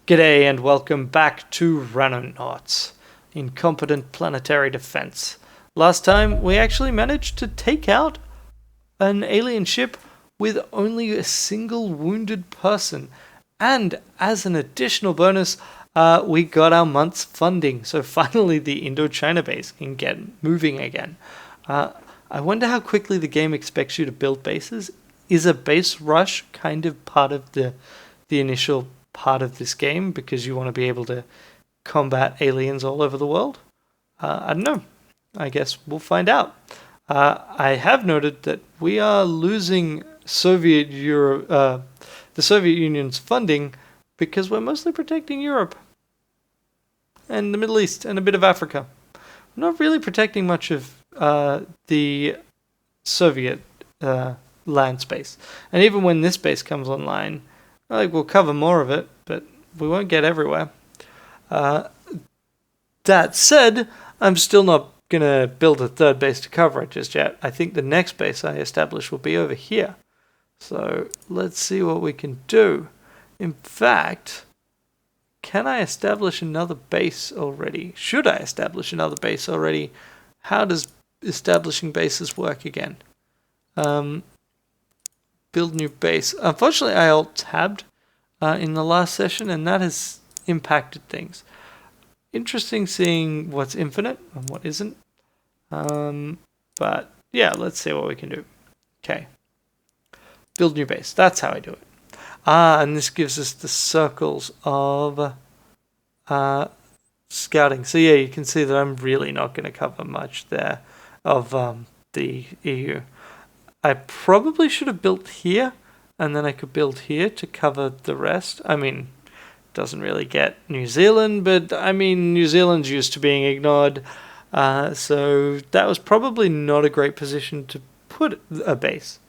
G'day and welcome back to Ranonauts, Incompetent Planetary Defense. Last time we actually managed to take out an alien ship with only a single wounded person. And as an additional bonus, we got our month's funding. So finally the Indochina base can get moving again. I wonder how quickly the game expects you to build bases. Is a base rush kind of part of the initial part of this game because you want to be able to combat aliens all over the world? I don't know. I guess we'll find out. I have noted that we are losing the Soviet Union's funding because we're mostly protecting Europe and the Middle East and a bit of Africa. We're not really protecting much of the Soviet land space. And even when this base comes online, we'll cover more of it, but we won't get everywhere. That said, I'm still not going to build a third base to cover it just yet. I think the next base I establish will be over here. So let's see what we can do. In fact, can I establish another base already? Should I establish another base already? How does establishing bases work again? Build new base. Unfortunately, I alt-tabbed in the last session, and that has impacted things. Interesting seeing what's infinite and what isn't. But yeah, let's see what we can do. Okay. Build new base. That's how I do it. And this gives us the circles of scouting. So yeah, you can see that I'm really not going to cover much there of the EU. I probably should have built here, and then I could build here to cover the rest. I mean, it doesn't really get New Zealand, but I mean, New Zealand's used to being ignored, so that was probably not a great position to put a base.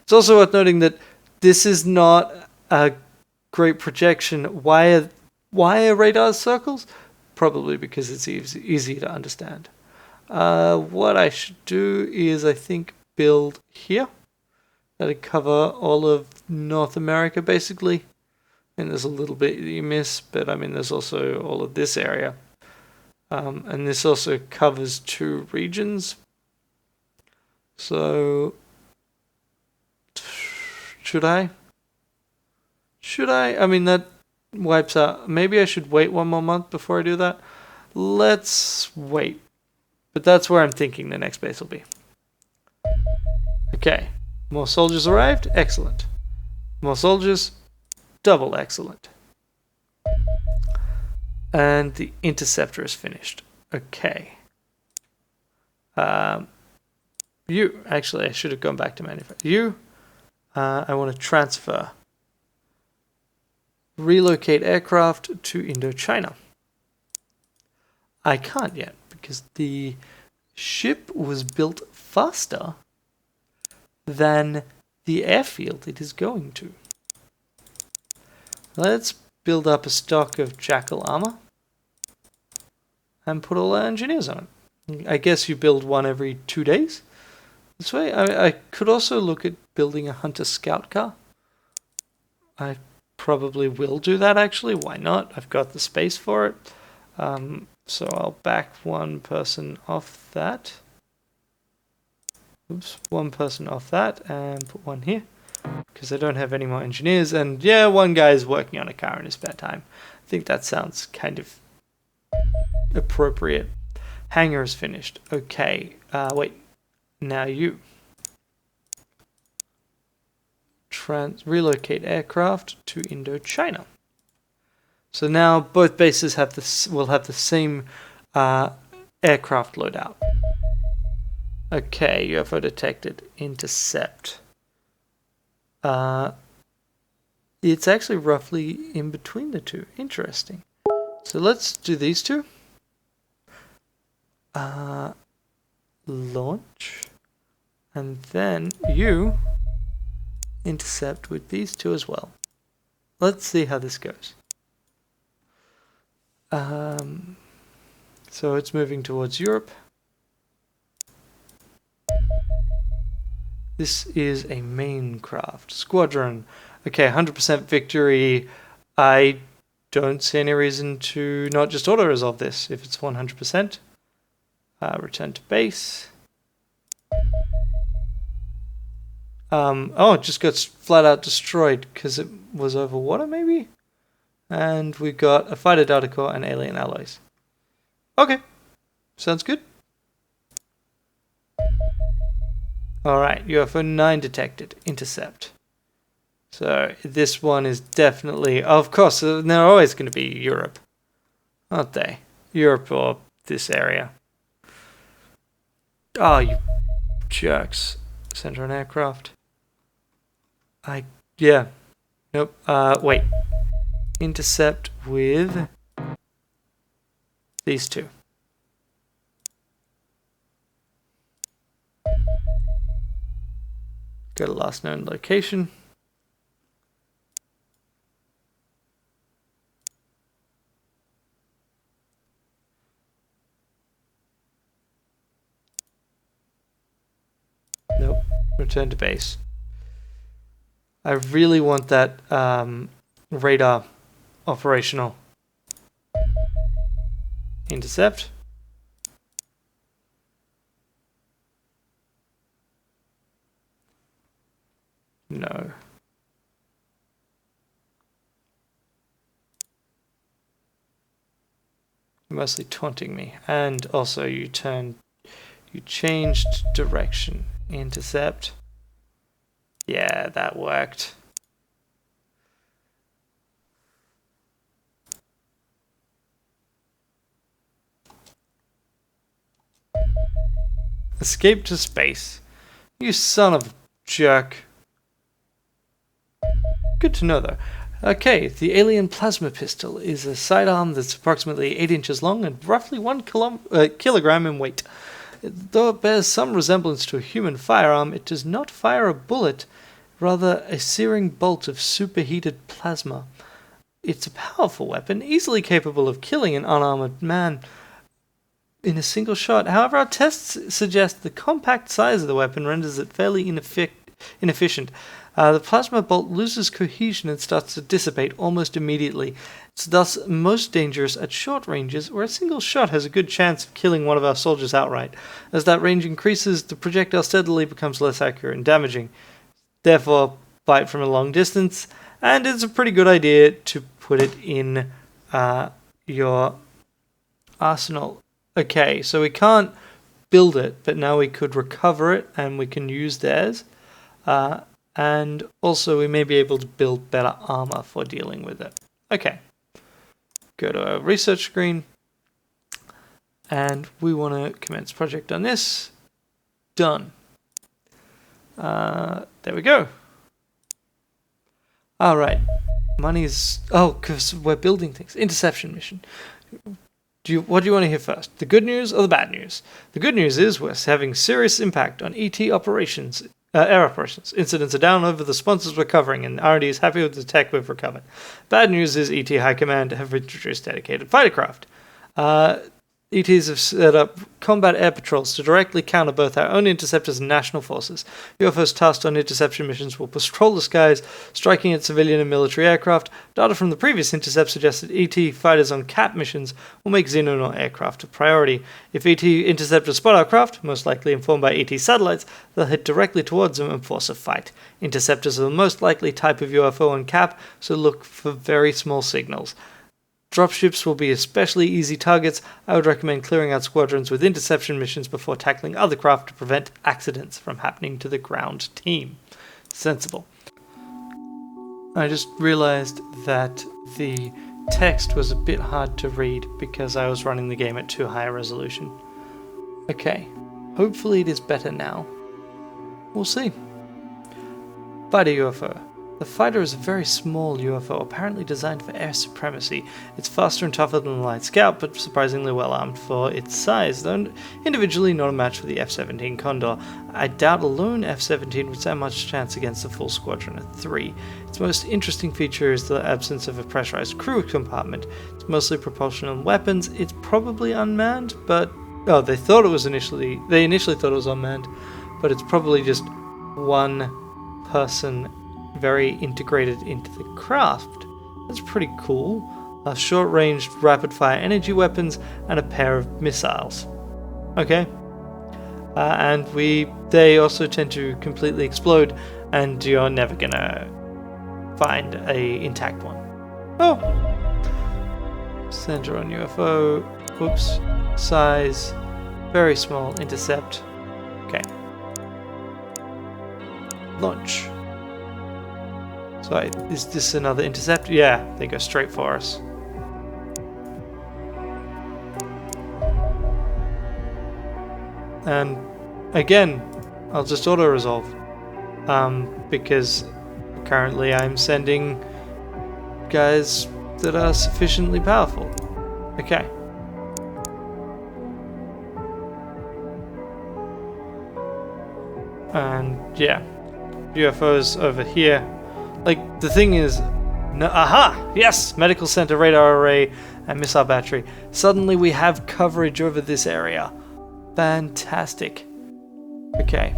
It's also worth noting that this is not a great projection. Why are radars circles? Probably because it's easy to understand. What I should do is, I think, build here. That'd cover all of North America, basically. And there's a little bit you miss, but I mean, there's also all of this area. And this also covers 2 regions. So, should I? I mean, that wipes out. Maybe I should wait 1 more month before I do that. Let's wait. But that's where I'm thinking the next base will be. Okay, more soldiers arrived. Excellent. More soldiers. Double excellent. And the interceptor is finished. Okay. Actually, I should have gone back to manufacture. I want to transfer. Relocate aircraft to Indochina. I can't yet because the ship was built faster than the airfield it is going to. Let's build up a stock of Jackal armor and put all our engineers on it. I guess you build one every 2 days. This way, I could also look at building a Hunter Scout car. I probably will do that actually. Why not? I've got the space for it. So I'll back one person off that. Oops, one person off that and put one here because I don't have any more engineers. And yeah, one guy is working on a car in his spare time. I think that sounds kind of appropriate. Hangar is finished. Okay, wait. Now you. Relocate aircraft to Indochina. So now both bases will have the same aircraft loadout. Okay, UFO detected. Intercept. It's actually roughly in between the two. Interesting. So let's do these two. Launch. And then you intercept with these two as well. Let's see how this goes. So it's moving towards Europe. This is a main craft. Squadron. Okay, 100% victory. I don't see any reason to not just auto-resolve this if it's 100%. Return to base. Oh, it just got flat out destroyed because it was over water, maybe? And we got a fighter data core and alien alloys. Okay, sounds good. Alright, UFO 9 detected. Intercept. So this one is definitely, of course, they're always going to be Europe, aren't they? Europe or this area. Oh, you jerks. Center an aircraft. Yeah. Nope. Wait. Intercept with these two. Go to last known location. Nope. Return to base. I really want that radar operational. Intercept. No. Mostly taunting me. And also you changed direction. Intercept. Yeah, that worked. Escape to space. You son of a jerk. Good to know, though. Okay, the alien plasma pistol is a sidearm that's approximately 8 inches long and roughly 1 kilogram in weight. Though it bears some resemblance to a human firearm, it does not fire a bullet, rather a searing bolt of superheated plasma. It's a powerful weapon, easily capable of killing an unarmored man in a single shot. However, our tests suggest the compact size of the weapon renders it fairly inefficient. The plasma bolt loses cohesion and starts to dissipate almost immediately. It's thus most dangerous at short ranges, where a single shot has a good chance of killing one of our soldiers outright. As that range increases, the projectile steadily becomes less accurate and damaging. Therefore, fight from a long distance, and it's a pretty good idea to put it in your arsenal. Okay, so we can't build it, but now we could recover it, and we can use theirs. And also we may be able to build better armor for dealing with it. Okay. Go to our research screen. And we want to commence project on this. Done. There we go. Alright. Money's... Oh, because we're building things. Interception mission. What do you want to hear first? The good news or the bad news? The good news is we're having serious impact on ET operations. Air operations. Incidents are down over the sponsors we're covering, and R&D is happy with the tech we've recovered. Bad news is ET High Command have introduced dedicated fighter craft. ETs have set up combat air patrols to directly counter both our own interceptors and national forces. UFOs tasked on interception missions will patrol the skies, striking at civilian and military aircraft. Data from the previous intercept suggests that ET fighters on CAP missions will make Xenonaut aircraft a priority. If ET interceptors spot our craft, most likely informed by ET satellites, they'll head directly towards them and force a fight. Interceptors are the most likely type of UFO on CAP, so look for very small signals. Dropships will be especially easy targets. I would recommend clearing out squadrons with interception missions before tackling other craft to prevent accidents from happening to the ground team. Sensible. I just realized that the text was a bit hard to read because I was running the game at too high a resolution. Okay, hopefully it is better now. We'll see. Fighter UFO. The fighter is a very small UFO, apparently designed for air supremacy. It's faster and tougher than the light scout, but surprisingly well armed for its size, though individually not a match for the F-17 Condor. I doubt a lone F-17 would stand much chance against a full squadron of 3. Its most interesting feature is the absence of a pressurized crew compartment. It's mostly propulsion and weapons. It's probably unmanned, but... Oh, they initially thought it was unmanned, but it's probably just one person very integrated into the craft. That's pretty cool. short-ranged rapid-fire energy weapons, and a pair of missiles. Okay. And they also tend to completely explode, and you're never gonna find a intact one. Oh! Center on UFO. Whoops. Size. Very small. Intercept. Okay. Launch. Sorry, is this another intercept? Yeah, they go straight for us. And again, I'll just auto-resolve. Because currently I'm sending guys that are sufficiently powerful. Okay. And yeah, UFOs over here. Like, the thing is, aha! Yes! Medical center, radar array, and missile battery. Suddenly we have coverage over this area. Fantastic. Okay.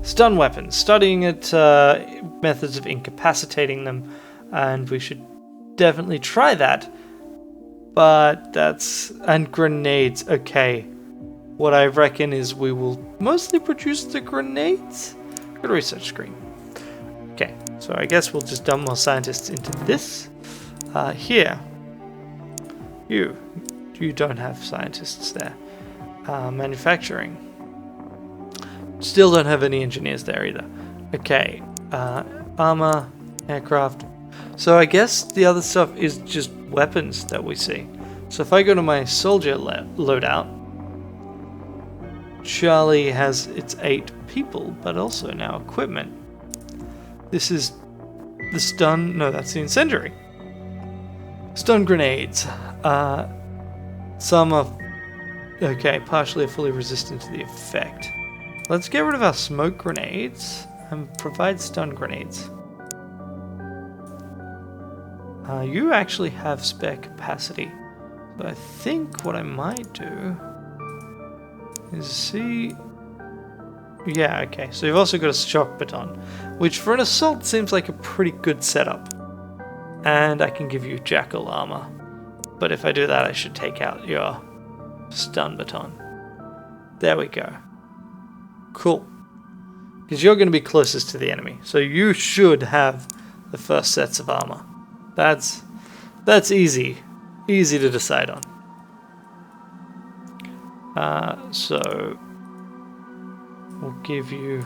Stun weapons. Studying it, methods of incapacitating them, and we should definitely try that. But and grenades. Okay. What I reckon is we will mostly produce the grenades. Go to research screen. Okay, so I guess we'll just dump more scientists into this. Here. You don't have scientists there. Manufacturing. Still don't have any engineers there either. Okay, armor, aircraft. So I guess the other stuff is just weapons that we see. So if I go to my soldier loadout, Charlie has its 8 people, but also now equipment. This is the stun. No, that's the incendiary. Stun grenades. Some are okay, partially or fully resistant to the effect. Let's get rid of our smoke grenades and provide stun grenades. You actually have spare capacity. So I think what I might do is see... Yeah, okay. So you've also got a shock baton, which for an assault seems like a pretty good setup. And I can give you jackal armor. But if I do that, I should take out your stun baton. There we go. Cool. Because you're going to be closest to the enemy. So you should have the first sets of armor. That's easy. Easy to decide on. So we'll give you...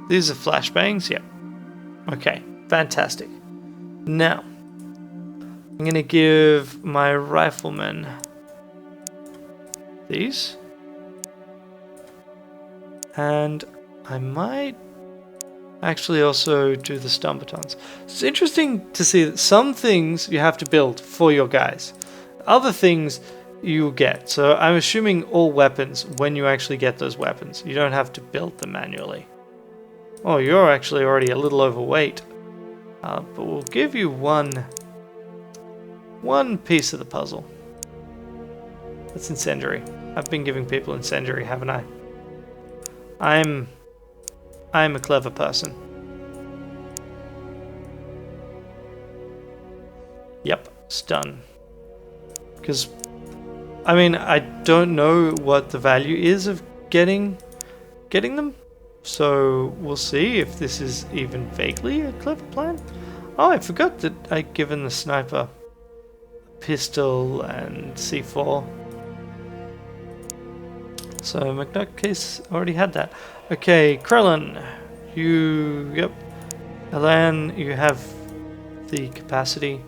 These are flashbangs? Yep. Okay, fantastic. Now, I'm going to give my riflemen these. And I might actually also do the stun batons. It's interesting to see that some things you have to build for your guys. Other things you get. So I'm assuming all weapons, when you actually get those weapons, you don't have to build them manually. Oh, you're actually already a little overweight. But we'll give you one piece of the puzzle. That's incendiary. I've been giving people incendiary, haven't I? I'm a clever person. Yep, stun. Because, I mean, I don't know what the value is of getting them. So we'll see if this is even vaguely a clever plan. Oh, I forgot that I'd given the sniper a pistol and C4. So McNutt case already had that. Okay, Krellin, yep. Alan, you have the capacity.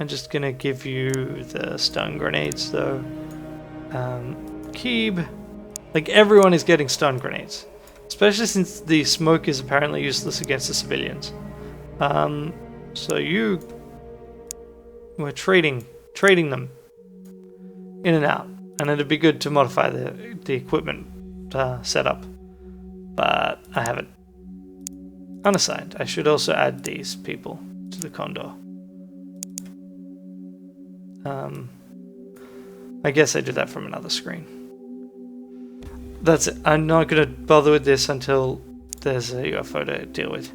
I'm just gonna give you the stun grenades though. Keeb, like everyone is getting stun grenades. Especially since the smoke is apparently useless against the civilians. So we're trading them in and out. And it'd be good to modify the equipment setup. But I haven't. Unassigned. I should also add these people to the Condor. I guess I did that from another screen. That's it. I'm not going to bother with this until there's a UFO to deal with.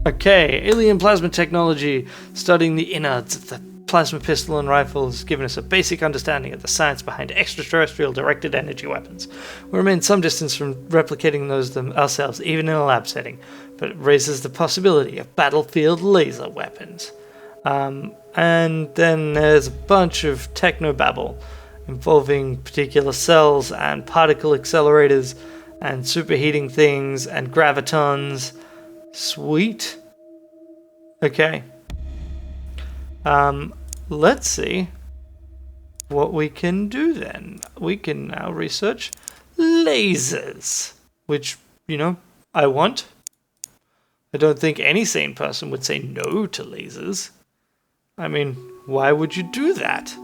Okay, alien plasma technology, studying the innards of the plasma pistol and rifles, giving us a basic understanding of the science behind extraterrestrial directed energy weapons. We remain some distance from replicating those ourselves, even in a lab setting, but it raises the possibility of battlefield laser weapons. And then there's a bunch of technobabble involving particular cells and particle accelerators and superheating things and gravitons. Sweet. Okay. Let's see what we can do then. We can now research lasers, which, I want. I don't think any sane person would say no to lasers. I mean, why would you do that?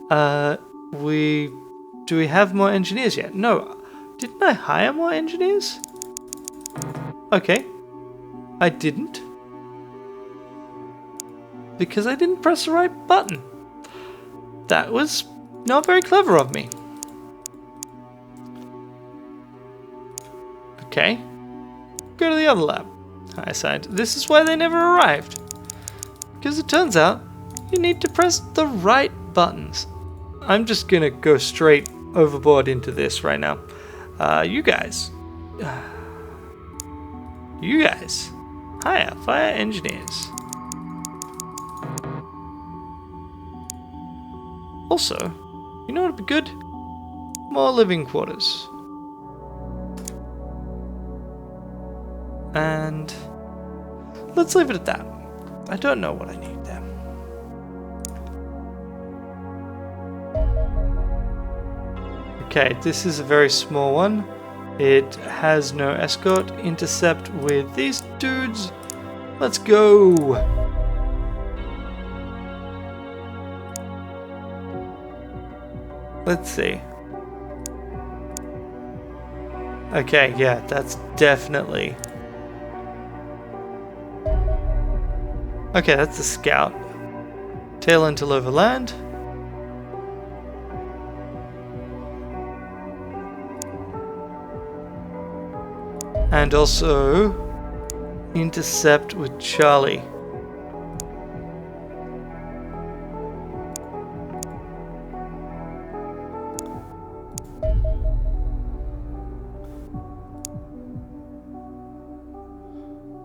Do we have more engineers yet? No. Didn't I hire more engineers? Okay. I didn't. Because I didn't press the right button. That was not very clever of me. Okay. Go to the other lab. I signed. This is why they never arrived. Because it turns out you need to press the right buttons. I'm just gonna go straight overboard into this right now. You guys. Hire fire engineers. Also, you know what would be good? More living quarters. And let's leave it at that. I don't know what I need there. Okay, this is a very small one. It has no escort intercept with these dudes. Let's go! Let's see. Okay, yeah, that's definitely... Okay, that's a scout. Tail until overland. And also intercept with Charlie.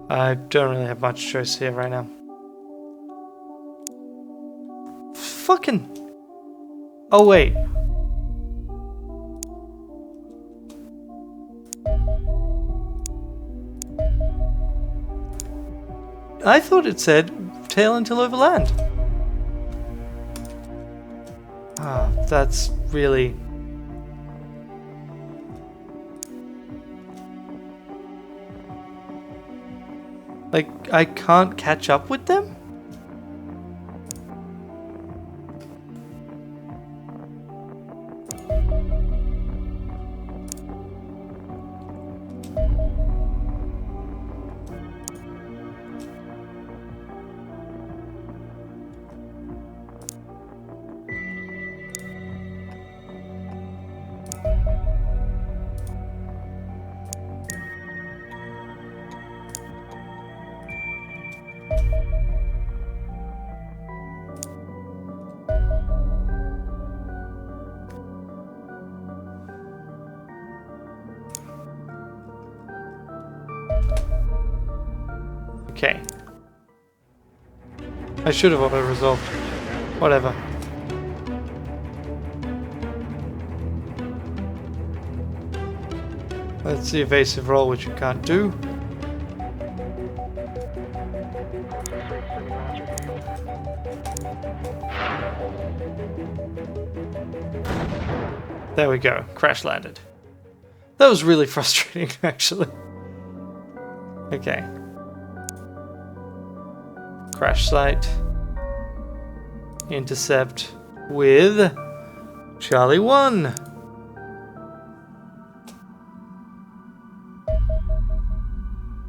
I don't really have much choice here right now. Fucking... Oh wait. I thought it said tail until overland. Ah, that's really... Like, I can't catch up with them? Okay. I should have auto-resolved. Whatever. That's the evasive roll, which you can't do. There we go. Crash landed. That was really frustrating, actually. Okay. Crash site. Intercept with Charlie 1.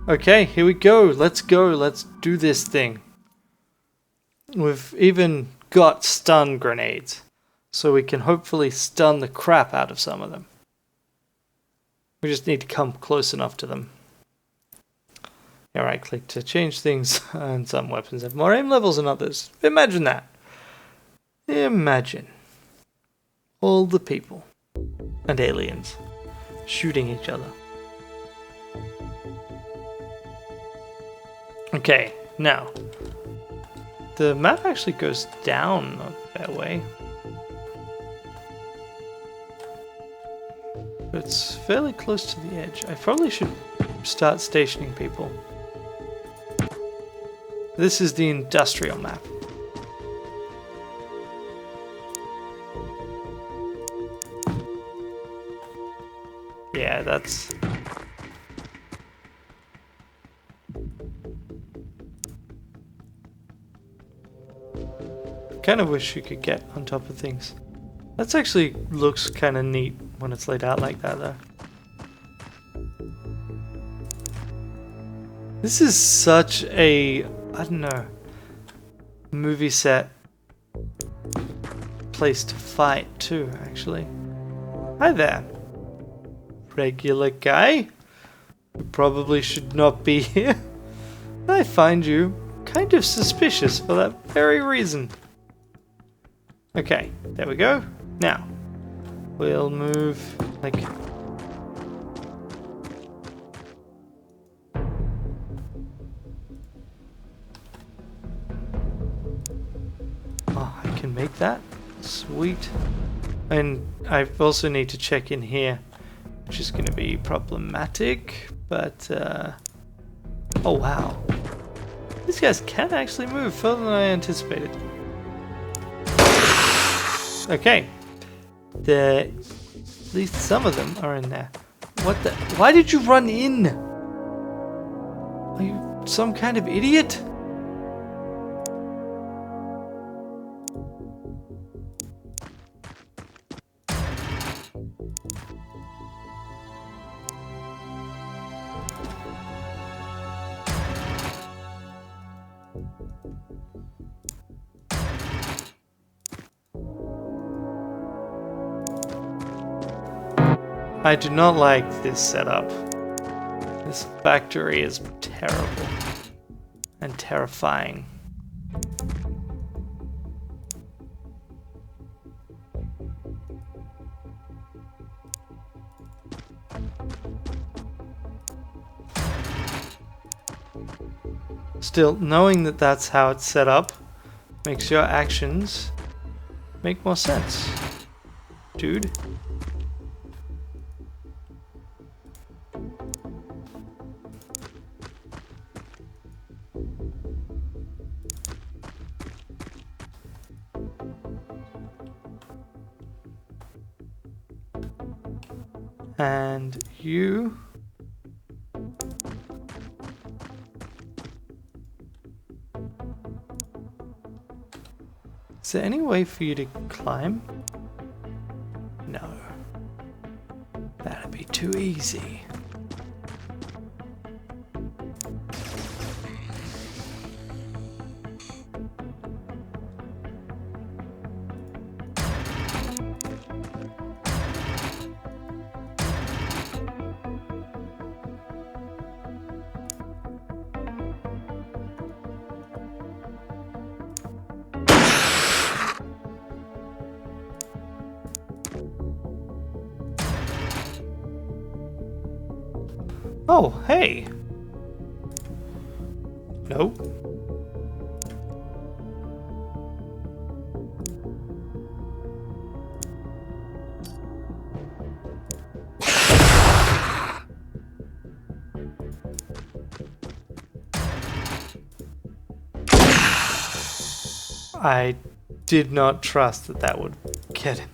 Okay, here we go. Let's go. Let's do this thing. We've even got stun grenades, so we can hopefully stun the crap out of some of them. We just need to come close enough to them. Yeah, right click to change things, and some weapons have more aim levels than others. Imagine that. Imagine all the people and aliens shooting each other. Okay, now the map actually goes down that way. It's fairly close to the edge. I probably should start stationing people. This is the industrial map. Yeah, that's... kind of wish you could get on top of things. That actually looks kind of neat when it's laid out like that, though. This is such a, I don't know, movie set place to fight too, actually. Hi there. Regular guy. You probably should not be here. I find you kind of suspicious for that very reason. Okay, there we go. Now, we'll move like... Oh, I can make that? Sweet. And I also need to check in here, which is going to be problematic, but... oh wow. These guys can actually move further than I anticipated. Okay. At least some of them are in there. What the? Why did you run in? Are you some kind of idiot? I do not like this setup. This factory is terrible and terrifying. Still, knowing that that's how it's set up makes your actions make more sense, dude. And you... Is there any way for you to climb? No. That'd be too easy. Oh, hey! Nope. I did not trust that that would get him.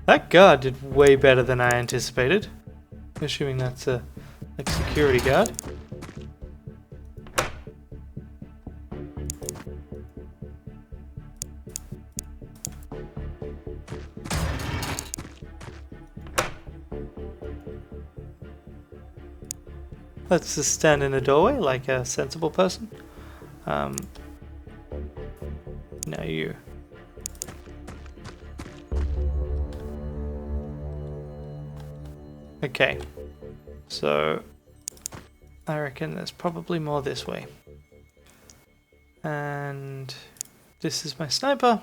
That guard did way better than I anticipated. Assuming that's a like security guard. Let's just stand in a doorway like a sensible person. Now you. Okay, so I reckon there's probably more this way. And this is my sniper,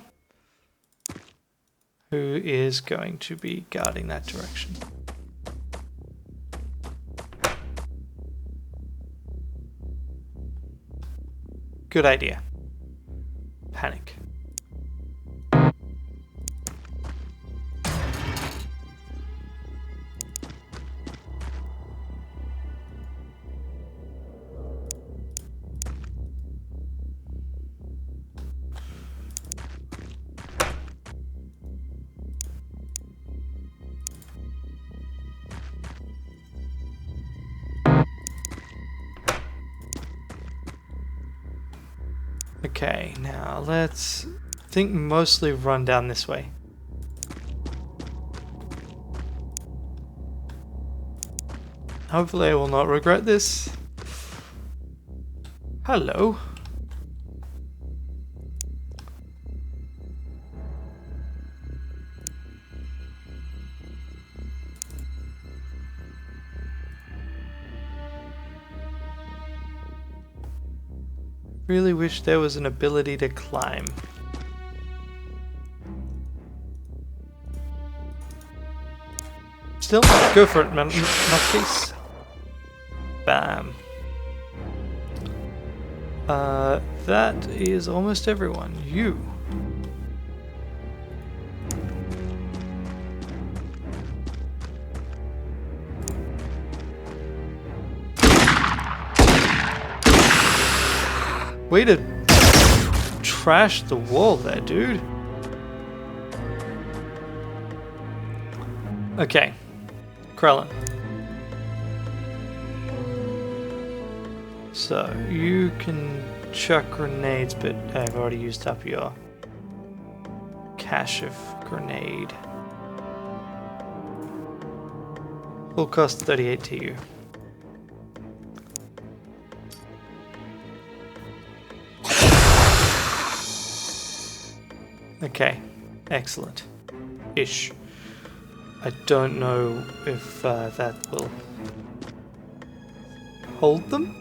who is going to be guarding that direction. Good idea. Panic. Okay, now let's think mostly run down this way. Hopefully I will not regret this. Hello. Really wish there was an ability to climb. Still, go for it, man. Nutcase. Bam. That is almost everyone. You. Way to trash the wall there, dude. Okay. Krellin. So, you can chuck grenades, but I've already used up your cache of grenade. Will cost 38 to you. Okay, excellent. Ish. I don't know if that will hold them.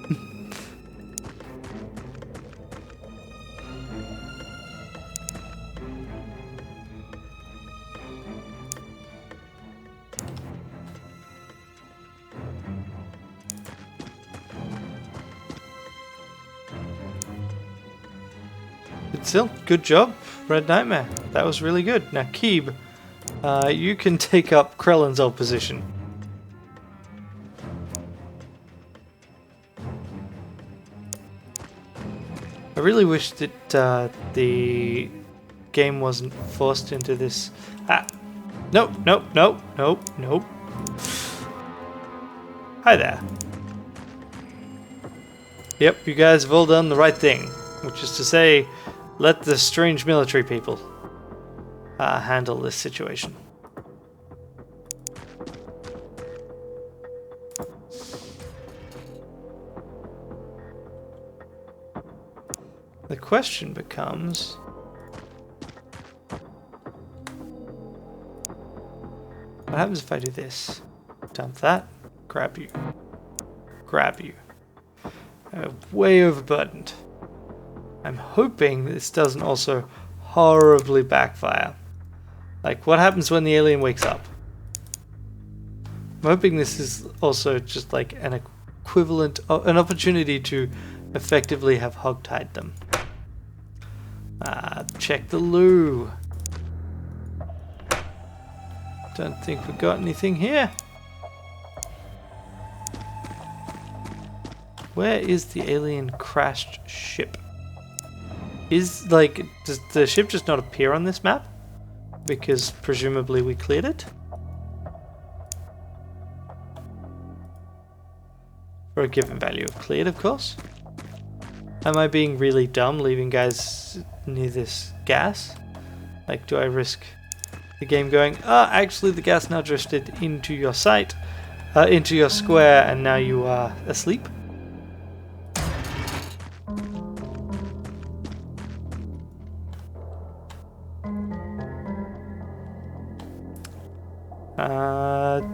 But still, good job, Red Nightmare. That was really good. Now, Keeb, you can take up Krellin's old position. I really wish that the game wasn't forced into this. Ah! Nope, nope, nope, nope, nope. Hi there. Yep, you guys have all done the right thing, which is to say, let the strange military people handle this situation. The question becomes, what happens if I do this? Dump that, grab you, grab you. I'm way overburdened. I'm hoping this doesn't also horribly backfire. Like, what happens when the alien wakes up? I'm hoping this is also just like an equivalent, an opportunity to effectively have hogtied them. Check the loo. Don't think we got anything here. Where is the alien crashed ship? Is, like, does the ship just not appear on this map? Because presumably we cleared it? For a given value of cleared, of course. Am I being really dumb leaving guys near this gas? Like, do I risk the game going, actually the gas now drifted into your sight, into your square, and now you are asleep?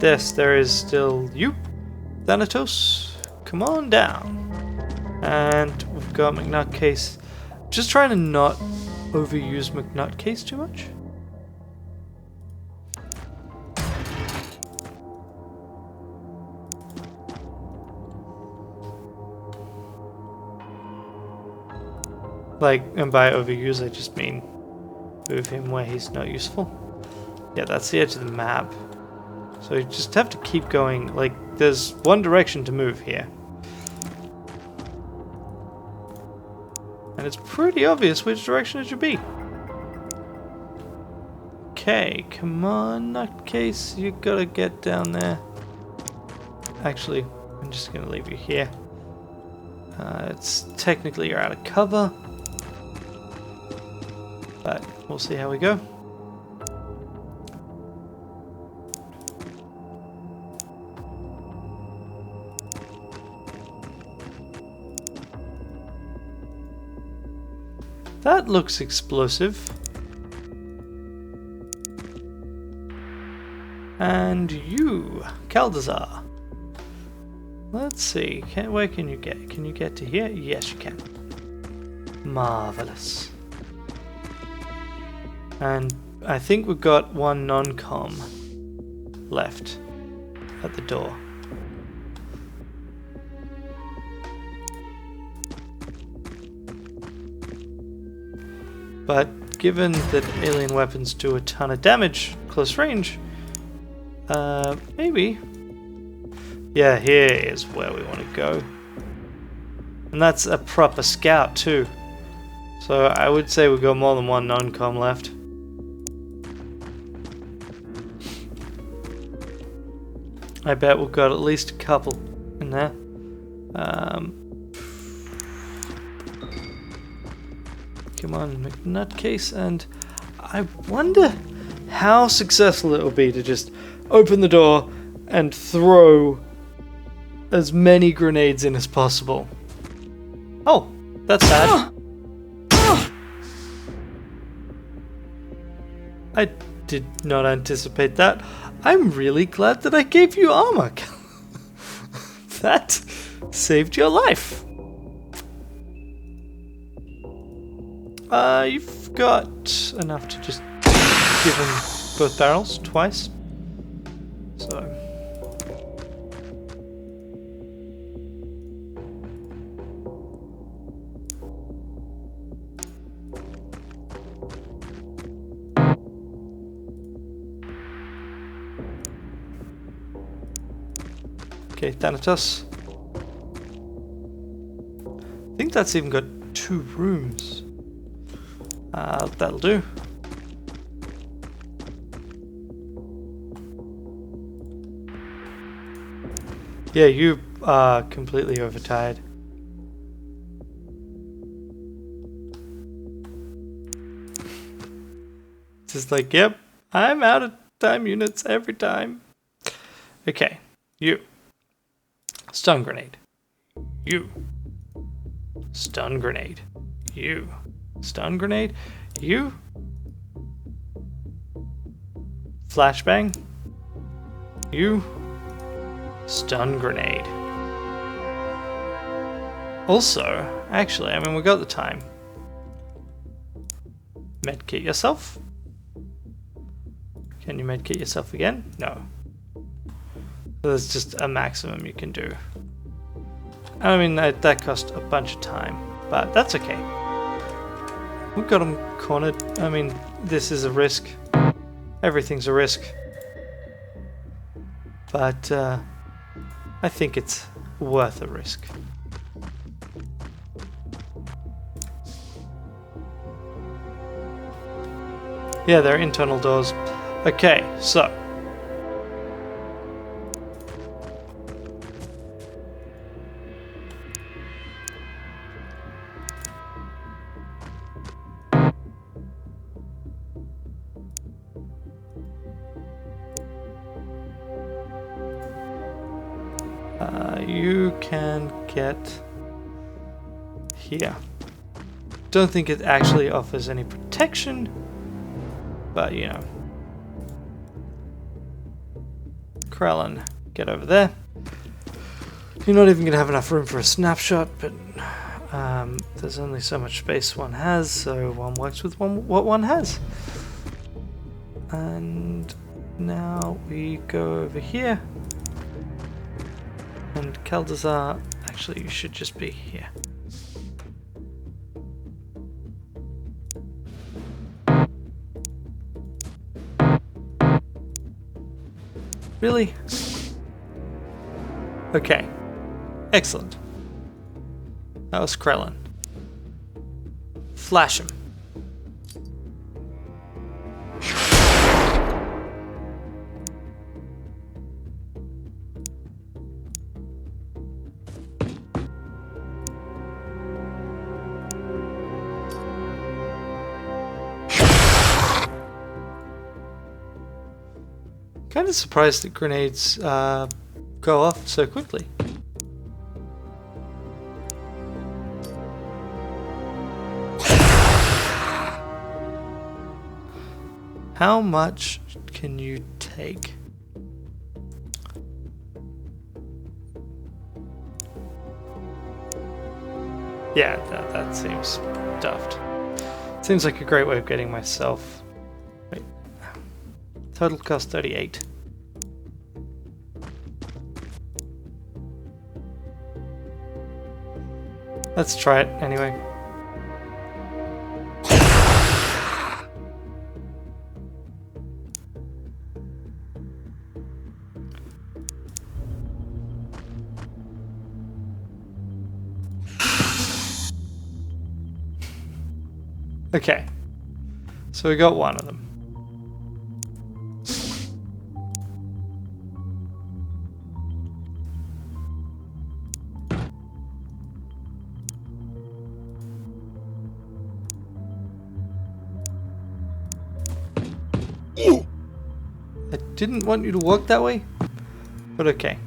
Yes, there is still you, Thanatos. Come on down. And we've got McNutcase. Just trying to not overuse McNutcase too much. Like, and by overuse I just mean move him where he's not useful. Yeah, that's the edge of the map. So you just have to keep going. Like, there's one direction to move here. And it's pretty obvious which direction it should be. Okay, come on, nutcase, you gotta get down there. Actually, I'm just gonna leave you here. It's technically you're out of cover. But we'll see how we go. That looks explosive. And you, Caldazar. Let's see, where can you get? Can you get to here? Yes, you can. Marvelous. And I think we've got one non-com left at the door. But given that alien weapons do a ton of damage close range, maybe. Yeah, here is where we want to go. And that's a proper scout too. So I would say we've got more than one non-com left. I bet we've got at least a couple in there. Come on, McNutcase, and I wonder how successful it will be to just open the door and throw as many grenades in as possible. Oh, that's sad. I did not anticipate that. I'm really glad that I gave you armor. That saved your life. You've got enough to just give him both barrels twice. So. Okay, Thanatos. I think that's even got 2 rooms. That'll do. Yeah, you are completely overtired. Just like, yep, I'm out of time units every time. Okay, you. Stun grenade. You. Stun grenade. You. Stun grenade. You. Flashbang. You. Stun grenade. Also, actually, I mean, we got the time. Medkit yourself. Can you medkit yourself again? No. There's just a maximum you can do. I mean, that cost a bunch of time, but that's okay. We've got them cornered. I mean, this is a risk. Everything's a risk. But I think it's worth a risk. Yeah, they're internal doors. Okay, so. You can get here. Don't think it actually offers any protection, but you know. Krellin, get over there. You're not even going to have enough room for a snapshot, but there's only so much space one has, so one works with what one has. And now we go over here. And Kaldazar, actually you should just be here. Really? Okay. Excellent. That was Krellin. Flash him. Kind of surprised that grenades go off so quickly. How much can you take? Yeah, that seems daft. Seems like a great way of getting myself... Wait. Total cost 38. Let's try it anyway. Okay, so we got one of them. I didn't want you to walk that way, but okay.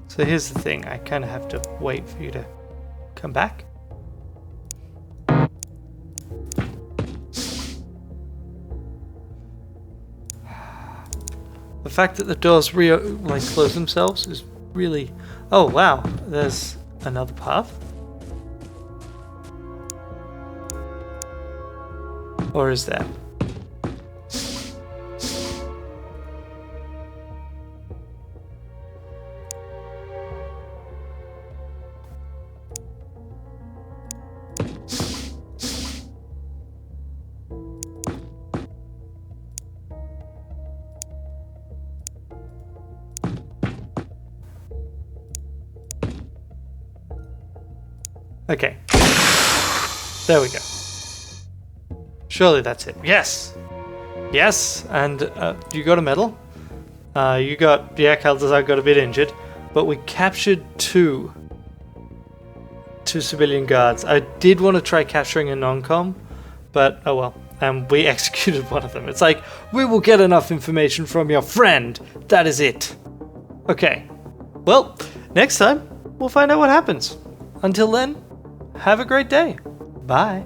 So here's the thing, I kind of have to wait for you to come back. The fact that the doors close themselves is really... Oh wow, there's another path? Or is there? Okay. There we go. Surely that's it. Yes! Yes! And you got a medal. You got... Yeah, Kaldazar got a bit injured. But we captured two civilian guards. I did want to try capturing a non-com, but oh well. And we executed one of them. It's like, we will get enough information from your friend. That is it. Okay. Well, next time, we'll find out what happens. Until then, have a great day. Bye.